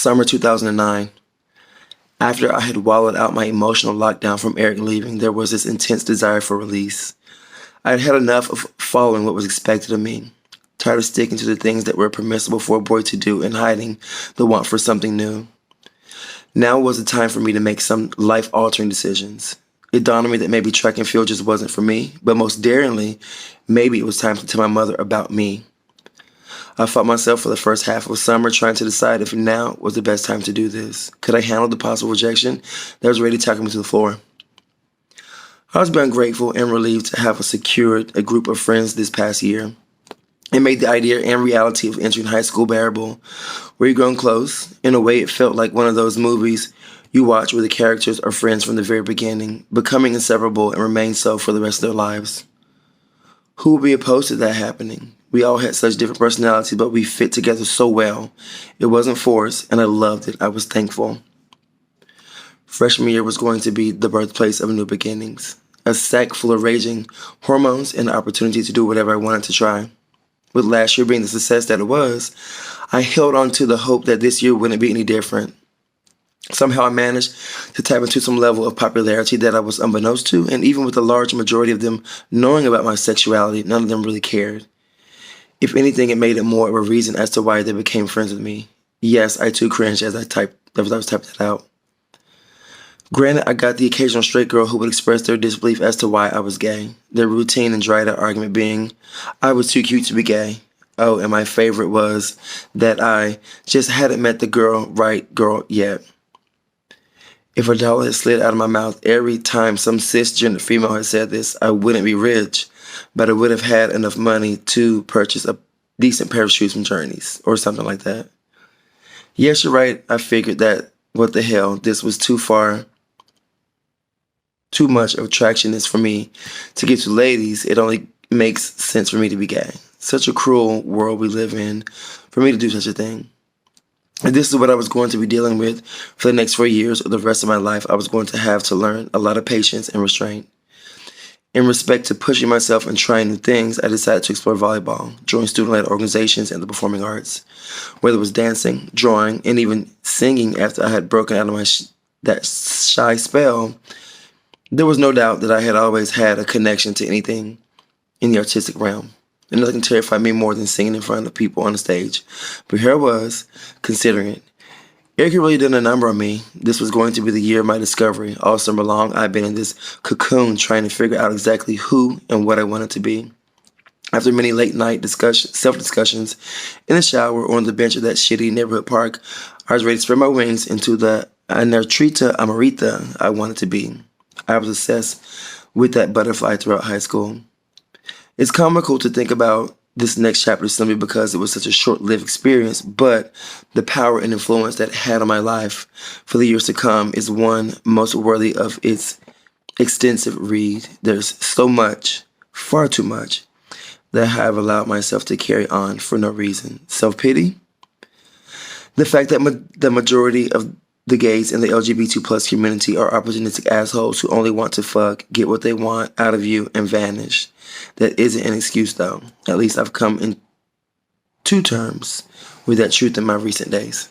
Summer 2009. After I had wallowed out my emotional lockdown from Eric leaving, there was this intense desire for release. I had had enough of following what was expected of me, tired of sticking to the things that were permissible for a boy to do and hiding the want for something new. Now was the time for me to make some life-altering decisions. It dawned on me that maybe track and field just wasn't for me, but most daringly, maybe it was time to tell my mother about me. I fought myself for the first half of summer trying to decide if now was the best time to do this. Could I handle the possible rejection that was ready to tackle me to the floor? I was beyond grateful and relieved to have secured a group of friends this past year. It made the idea and reality of entering high school bearable. We grown close. In a way, it felt like one of those movies you watch where the characters are friends from the very beginning, becoming inseparable and remain so for the rest of their lives. Who would be opposed to that happening? We all had such different personalities, but we fit together so well. It wasn't forced, and I loved it. I was thankful. Freshman year was going to be the birthplace of new beginnings. A sack full of raging hormones and the opportunity to do whatever I wanted to try. With last year being the success that it was, I held on to the hope that this year wouldn't be any different. Somehow I managed to tap into some level of popularity that I was unbeknownst to, and even with the large majority of them knowing about my sexuality, none of them really cared. If anything, it made it more of a reason as to why they became friends with me. Yes, I too cringed as I was typing it out. Granted, I got the occasional straight girl who would express their disbelief as to why I was gay. Their routine and dried out argument being, I was too cute to be gay. Oh, and my favorite was that I just hadn't met the right girl yet. If a dollar had slid out of my mouth every time some cisgender female had said this, I wouldn't be rich, but I would have had enough money to purchase a decent pair of shoes from Journeys or something like that. Yes, you're right. I figured that, what the hell, this was too much of attractionness for me to give to ladies. It only makes sense for me to be gay. Such a cruel world we live in for me to do such a thing. If this is what I was going to be dealing with for the next 4 years or the rest of my life, I was going to have to learn a lot of patience and restraint. In respect to pushing myself and trying new things, I decided to explore volleyball, join student-led organizations and the performing arts. Whether it was dancing, drawing, and even singing after I had broken out of that shy spell, there was no doubt that I had always had a connection to anything in the artistic realm. And nothing terrified me more than singing in front of people on the stage. But here I was, considering it. Eric really did a number on me. This was going to be the year of my discovery. All summer long, I've been in this cocoon trying to figure out exactly who and what I wanted to be. After many late-night self-discussions in the shower or on the bench of that shitty neighborhood park, I was ready to spread my wings into the Anertrita Amarita I wanted to be. I was obsessed with that butterfly throughout high school. It's comical to think about this next chapter simply because it was such a short-lived experience, but the power and influence that it had on my life for the years to come is one most worthy of its extensive read. There's so much, far too much, that I have allowed myself to carry on for no reason. Self-pity? The fact that the majority of the gays in the LGBT plus community are opportunistic assholes who only want to fuck, get what they want out of you, and vanish. That isn't an excuse, though. At least I've come into terms with that truth in my recent days.